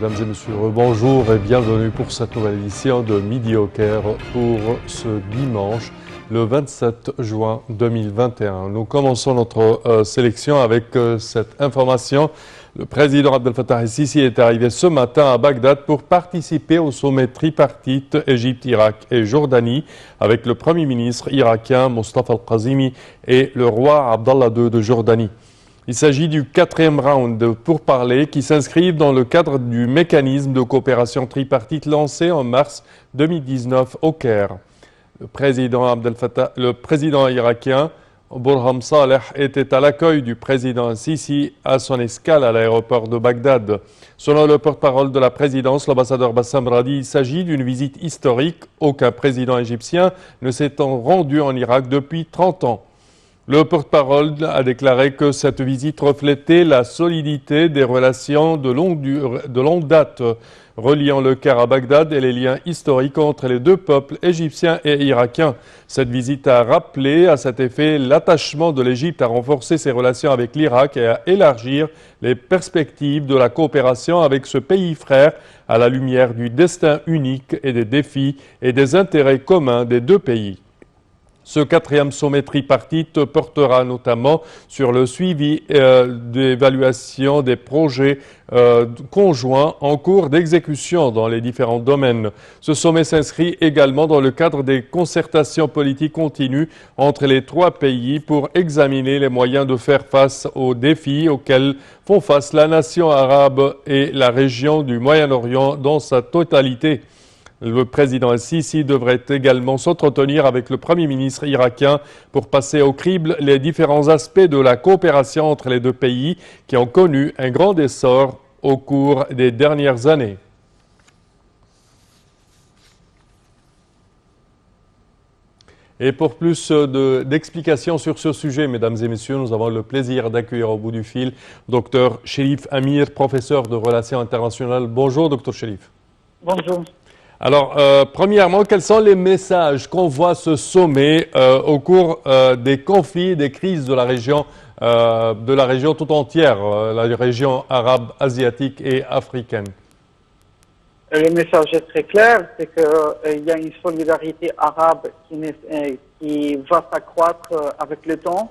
Mesdames et messieurs, bonjour et bienvenue pour cette nouvelle édition de Midi au Caire pour ce dimanche, le 27 juin 2021. Nous commençons notre sélection avec cette information. Le président Abdel Fattah el-Sisi est arrivé ce matin à Bagdad pour participer au sommet tripartite Égypte, Irak et Jordanie avec le Premier ministre irakien Mustafa al-Kazimi et le roi Abdallah II de Jordanie. Il s'agit du 4e round de pourparlers qui s'inscrivent dans le cadre du mécanisme de coopération tripartite lancé en mars 2019 au Caire. Le président irakien Burham Saleh était à l'accueil du président Sisi à son escale à l'aéroport de Bagdad. Selon le porte-parole de la présidence, l'ambassadeur Bassam Radi, il s'agit d'une visite historique. Aucun président égyptien ne s'étant rendu en Irak depuis 30 ans. Le porte-parole a déclaré que cette visite reflétait la solidité des relations de longue date reliant le Caire à Bagdad et les liens historiques entre les deux peuples égyptiens et irakiens. Cette visite a rappelé à cet effet l'attachement de l'Égypte à renforcer ses relations avec l'Irak et à élargir les perspectives de la coopération avec ce pays frère à la lumière du destin unique et des défis et des intérêts communs des deux pays. Ce 4e sommet tripartite portera notamment sur le suivi d'évaluation des projets conjoints en cours d'exécution dans les différents domaines. Ce sommet s'inscrit également dans le cadre des concertations politiques continues entre les trois pays pour examiner les moyens de faire face aux défis auxquels font face la nation arabe et la région du Moyen-Orient dans sa totalité. Le président el-Sisi devrait également s'entretenir avec le Premier ministre irakien pour passer au crible les différents aspects de la coopération entre les deux pays qui ont connu un grand essor au cours des dernières années. Et pour plus d'explications sur ce sujet, mesdames et messieurs, nous avons le plaisir d'accueillir au bout du fil Dr Cherif Amir, professeur de relations internationales. Bonjour, Dr Cherif. Bonjour. Alors, premièrement, quels sont les messages qu'envoie ce sommet au cours des conflits et des crises de la région tout entière, la région arabe, asiatique et africaine? Le message est très clair, c'est qu'il y a une solidarité arabe qui va s'accroître avec le temps.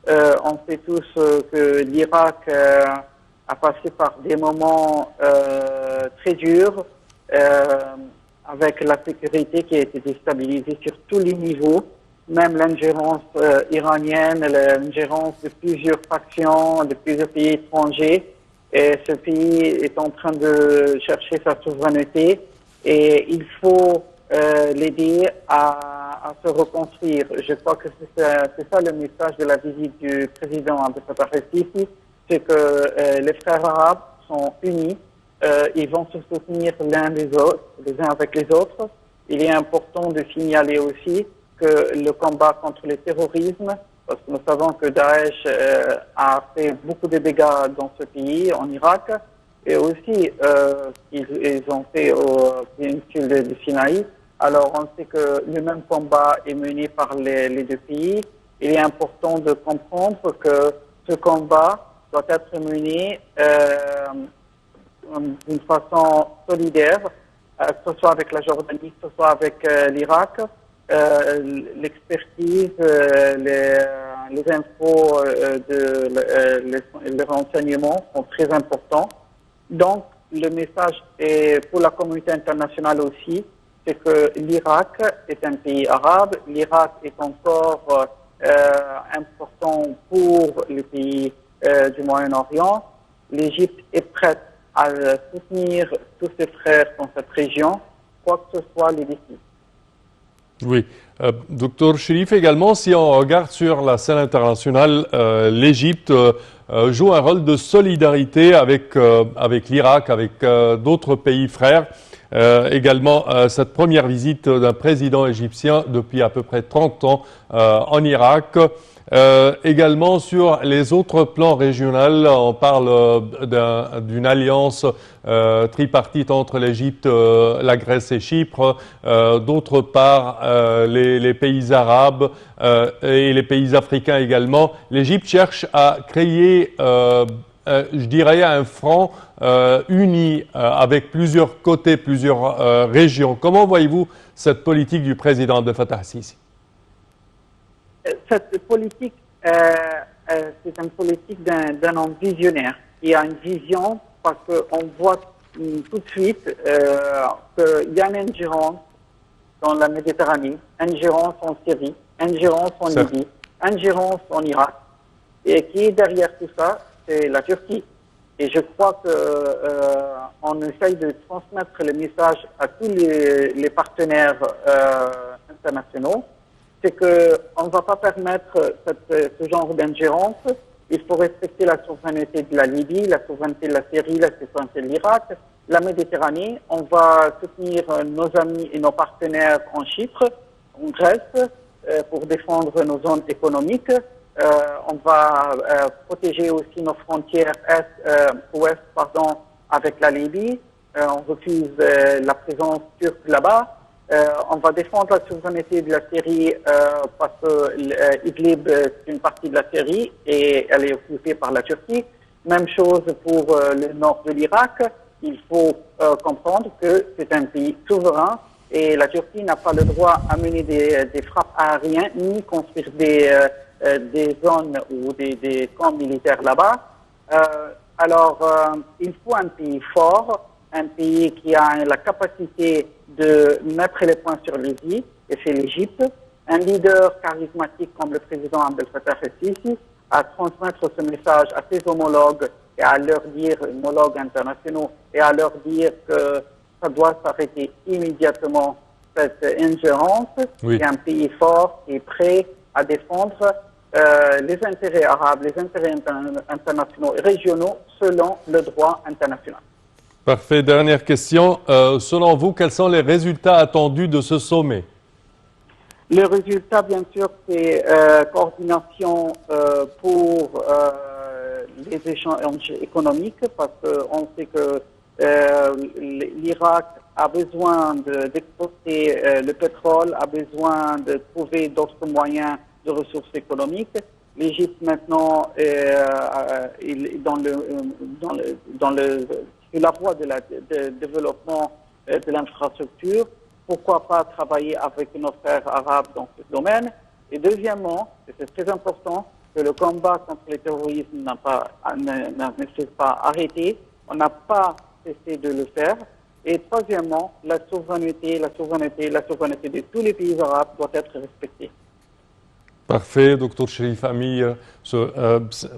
On sait tous que l'Irak a passé par des moments très durs, avec la sécurité qui a été déstabilisée sur tous les niveaux, même l'ingérence iranienne, l'ingérence de plusieurs factions, de plusieurs pays étrangers. Et ce pays est en train de chercher sa souveraineté et il faut l'aider à se reconstruire. Je crois que c'est ça le message de la visite du président Abdel Fattah el-Sisi, c'est que les frères arabes sont unis. Ils vont se soutenir les uns avec les autres. Il est important de signaler aussi que le combat contre le terrorisme, parce que nous savons que Daesh a fait beaucoup de dégâts dans ce pays, en Irak, et aussi ils ont fait au péninsule de Sinaï. Alors on sait que le même combat est mené par les deux pays. Il est important de comprendre que ce combat doit être mené d'une façon solidaire, que ce soit avec la Jordanie, que ce soit avec l'Irak. L'expertise, les infos, les renseignements sont très importants. Donc, le message est pour la communauté internationale aussi, c'est que l'Irak est un pays arabe, l'Irak est encore important pour les pays du Moyen-Orient. L'Égypte est prête à soutenir tous ses frères dans cette région, quoi que ce soit les défis. Oui. Docteur Cherif, également, si on regarde sur la scène internationale, l'Égypte joue un rôle de solidarité avec l'Irak, avec d'autres pays frères. Également, cette première visite d'un président égyptien depuis à peu près 30 ans en Irak. Également sur les autres plans régionaux, on parle d'une alliance tripartite entre l'Égypte, la Grèce et Chypre, d'autre part les pays arabes et les pays africains également. L'Égypte cherche à créer je dirais, un front uni avec plusieurs côtés, plusieurs régions. Comment voyez-vous cette politique du président Abdel Fattah al-Sisi? Cette politique, c'est une politique d'un homme visionnaire qui a une vision parce qu'on voit tout de suite qu'il y a une ingérence dans la Méditerranée, ingérence en Syrie, ingérence en Libye, ingérence en Irak. Et qui est derrière tout ça, c'est la Turquie. Et je crois qu'on essaye de transmettre le message à tous les partenaires internationaux, c'est qu'on ne va pas permettre ce genre d'ingérence. Il faut respecter la souveraineté de la Libye, la souveraineté de la Syrie, la souveraineté de l'Irak. La Méditerranée, on va soutenir nos amis et nos partenaires en Chypre, en Grèce, pour défendre nos zones économiques. On va protéger aussi nos frontières ouest avec la Libye. On refuse la présence turque là-bas. On va défendre la souveraineté de la Syrie parce que Idlib, c'est une partie de la Syrie et elle est occupée par la Turquie. Même chose pour le nord de l'Irak. Il faut comprendre que c'est un pays souverain et la Turquie n'a pas le droit à mener des frappes aériennes ni construire des zones ou des camps militaires là-bas. Il faut un pays fort, un pays qui a la capacité de mettre les points sur les i, et c'est l'Égypte. Un leader charismatique comme le président Abdel Fattah el-Sisi à transmettre ce message à ses homologues et à leur dire, homologues internationaux, et à leur dire que ça doit s'arrêter immédiatement, cette ingérence. Oui. C'est un pays fort qui est prêt à défendre les intérêts arabes, les intérêts internationaux et régionaux selon le droit international. Parfait. Dernière question. Selon vous, quels sont les résultats attendus de ce sommet? Le résultat, bien sûr, c'est coordination pour les échanges économiques, parce qu'on sait que l'Irak a besoin d'exporter le pétrole, a besoin de trouver d'autres moyens de ressources économiques. L'Égypte maintenant est sur la voie de développement de l'infrastructure. Pourquoi pas travailler avec nos frères arabes dans ce domaine? Et deuxièmement, et c'est très important, que le combat contre le terrorisme ne s'est pas arrêté. On n'a pas cessé de le faire. Et troisièmement, la souveraineté de tous les pays arabes doit être respectée. Parfait, Dr Cherif Amir.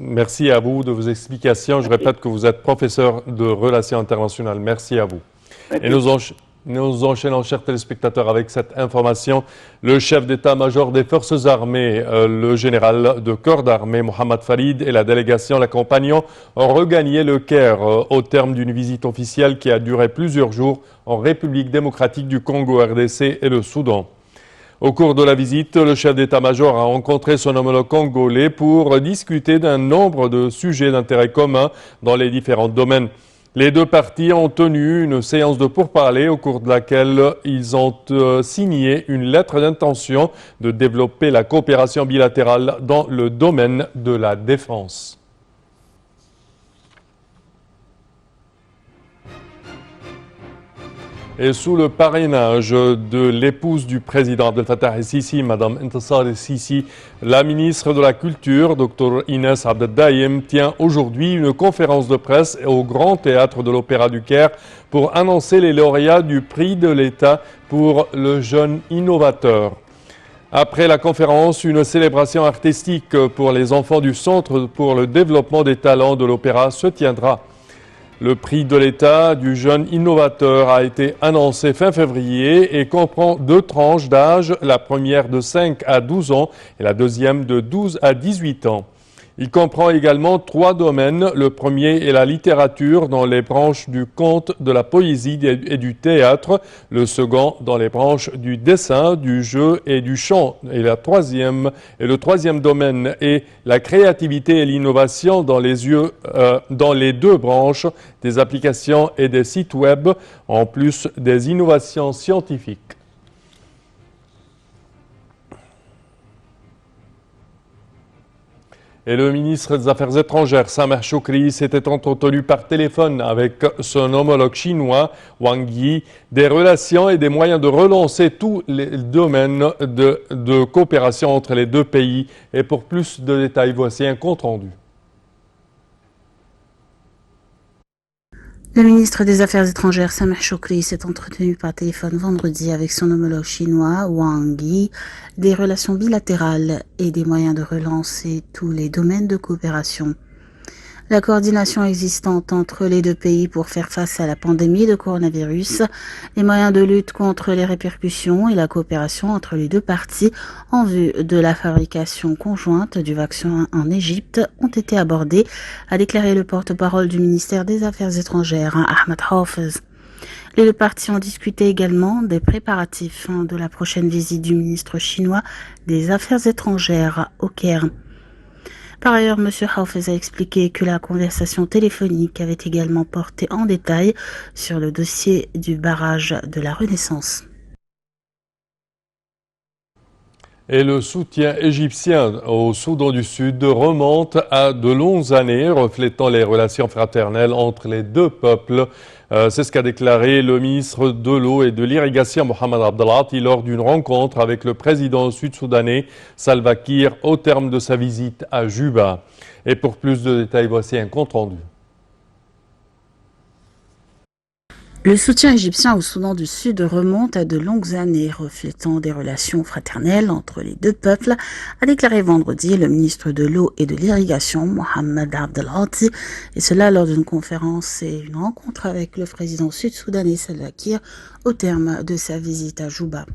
Merci à vous de vos explications. Je répète que vous êtes professeur de relations internationales. Merci à vous. Et nous enchaînons, chers téléspectateurs, avec cette information. Le chef d'état-major des forces armées, le général de corps d'armée, Mohamed Farid, et la délégation l'accompagnant ont regagné le Caire au terme d'une visite officielle qui a duré plusieurs jours en République démocratique du Congo, RDC et le Soudan. Au cours de la visite, le chef d'état-major a rencontré son homologue congolais pour discuter d'un nombre de sujets d'intérêt commun dans les différents domaines. Les deux parties ont tenu une séance de pourparlers au cours de laquelle ils ont signé une lettre d'intention de développer la coopération bilatérale dans le domaine de la défense. Et sous le parrainage de l'épouse du président Abdel Fattah el-Sisi, Mme Intisar el-Sisi, la ministre de la Culture, Dr Inès Abdeldaïm, tient aujourd'hui une conférence de presse au Grand Théâtre de l'Opéra du Caire pour annoncer les lauréats du prix de l'État pour le jeune innovateur. Après la conférence, une célébration artistique pour les enfants du Centre pour le développement des talents de l'Opéra se tiendra. Le prix de l'État du jeune innovateur a été annoncé fin février et comprend deux tranches d'âge, la première de 5 à 12 ans et la deuxième de 12 à 18 ans. Il comprend également 3 domaines. Le premier est la littérature dans les branches du conte, de la poésie et du théâtre. Le second dans les branches du dessin, du jeu et du chant. Et le troisième domaine est la créativité et l'innovation dans les deux branches des applications et des sites web, en plus des innovations scientifiques. Et le ministre des Affaires étrangères, Sameh Shoukry, s'était entretenu par téléphone avec son homologue chinois, Wang Yi, des relations et des moyens de relancer tous les domaines de coopération entre les deux pays. Et pour plus de détails, voici un compte rendu. Le ministre des Affaires étrangères, Sameh Shoukry, s'est entretenu par téléphone vendredi avec son homologue chinois, Wang Yi, des relations bilatérales et des moyens de relancer tous les domaines de coopération. La coordination existante entre les deux pays pour faire face à la pandémie de coronavirus, les moyens de lutte contre les répercussions et la coopération entre les deux parties en vue de la fabrication conjointe du vaccin en Égypte ont été abordés, a déclaré le porte-parole du ministère des Affaires étrangères, Ahmed Hafez. Les deux parties ont discuté également des préparatifs de la prochaine visite du ministre chinois des Affaires étrangères au Caire. Par ailleurs, M. Hafez a expliqué que la conversation téléphonique avait également porté en détail sur le dossier du barrage de la Renaissance. Et le soutien égyptien au Soudan du Sud remonte à de longues années, reflétant les relations fraternelles entre les deux peuples. C'est ce qu'a déclaré le ministre de l'Eau et de l'Irrigation, Mohamed Abdelati, lors d'une rencontre avec le président sud-soudanais, Salva Kiir, au terme de sa visite à Juba. Et pour plus de détails, voici un compte rendu. Le soutien égyptien au Soudan du Sud remonte à de longues années, reflétant des relations fraternelles entre les deux peuples, a déclaré vendredi le ministre de l'Eau et de l'Irrigation, Mohamed Abdelati, et cela lors d'une conférence et une rencontre avec le président sud-soudanais Salva Kiir au terme de sa visite à Juba.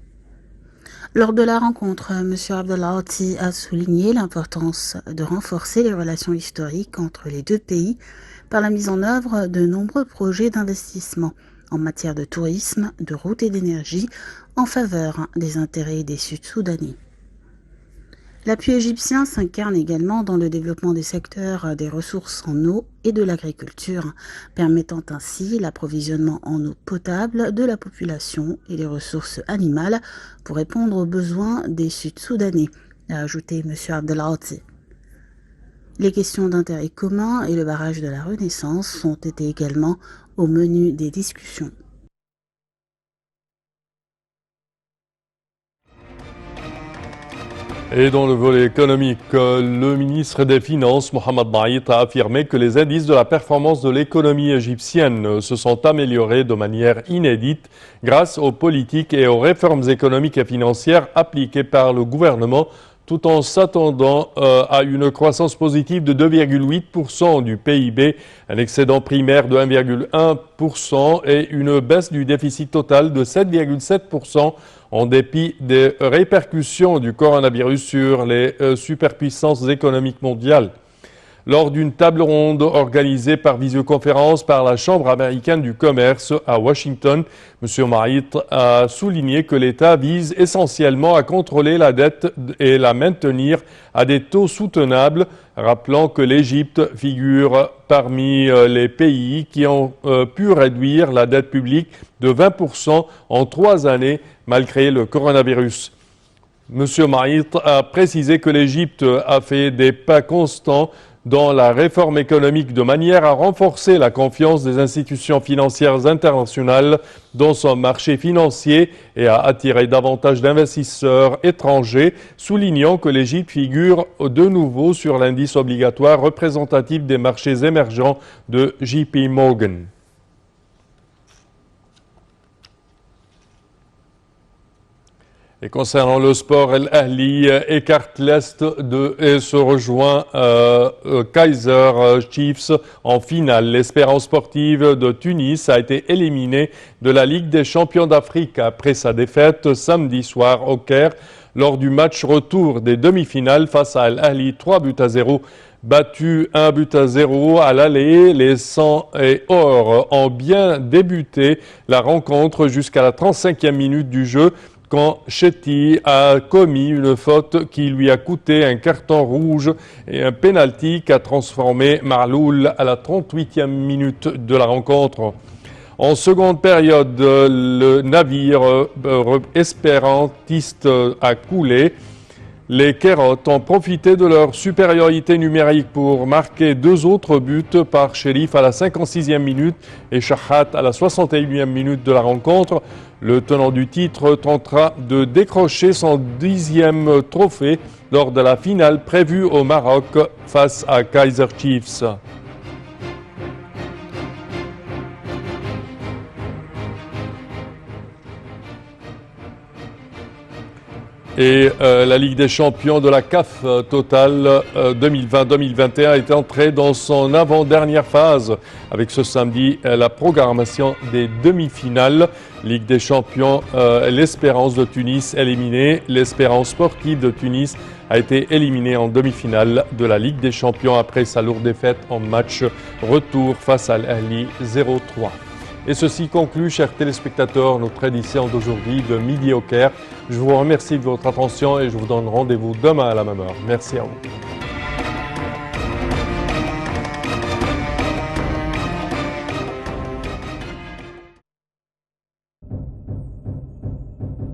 Lors de la rencontre, M. Abdelati a souligné l'importance de renforcer les relations historiques entre les deux pays par la mise en œuvre de nombreux projets d'investissement en matière de tourisme, de routes et d'énergie en faveur des intérêts des Sud-Soudanais. L'appui égyptien s'incarne également dans le développement des secteurs des ressources en eau et de l'agriculture, permettant ainsi l'approvisionnement en eau potable de la population et les ressources animales pour répondre aux besoins des Sud-Soudanais, a ajouté M. Abdelati. Les questions d'intérêt commun et le barrage de la Renaissance ont été également au menu des discussions. Et dans le volet économique, le ministre des Finances, Mohamed Baït, a affirmé que les indices de la performance de l'économie égyptienne se sont améliorés de manière inédite grâce aux politiques et aux réformes économiques et financières appliquées par le gouvernement, tout en s'attendant à une croissance positive de 2,8% du PIB, un excédent primaire de 1,1% et une baisse du déficit total de 7,7% en dépit des répercussions du coronavirus sur les superpuissances économiques mondiales. Lors d'une table ronde organisée par visioconférence par la Chambre américaine du commerce à Washington, M. Maït a souligné que l'État vise essentiellement à contrôler la dette et la maintenir à des taux soutenables, rappelant que l'Égypte figure parmi les pays qui ont pu réduire la dette publique de 20% en 3 années malgré le coronavirus. M. Maït a précisé que l'Égypte a fait des pas constants dans la réforme économique de manière à renforcer la confiance des institutions financières internationales dans son marché financier et à attirer davantage d'investisseurs étrangers, soulignant que l'Égypte figure de nouveau sur l'indice obligatoire représentatif des marchés émergents de JP Morgan. Et concernant le sport, El Ahly écarte l'Est et se rejoint Kaiser Chiefs en finale. L'Espérance sportive de Tunis a été éliminée de la Ligue des champions d'Afrique après sa défaite samedi soir au Caire lors du match retour des demi-finales face à El Ahly 3-0. Battu 1-0 à l'aller, les 100 et or ont bien débuté la rencontre jusqu'à la 35e minute du jeu, quand Chetty a commis une faute qui lui a coûté un carton rouge et un pénalty qu'a transformé Marloul à la 38e minute de la rencontre. En seconde période, le navire espérantiste a coulé. Les Kairotes ont profité de leur supériorité numérique pour marquer 2 autres buts par Cherif à la 56e minute et Shahat à la 61e minute de la rencontre. Le tenant du titre tentera de décrocher son 10e trophée lors de la finale prévue au Maroc face à Kaiser Chiefs. Et la Ligue des champions de la CAF Total 2020-2021 est entrée dans son avant-dernière phase avec ce samedi la programmation des demi-finales. Ligue des champions, l'Espérance de Tunis éliminée. L'Espérance sportive de Tunis a été éliminée en demi-finale de la Ligue des champions après sa lourde défaite en match retour face à l'Ahli 0-3. Et ceci conclut, chers téléspectateurs, notre édition d'aujourd'hui de Midi au Caire. Je vous remercie de votre attention et je vous donne rendez-vous demain à la même heure. Merci à vous.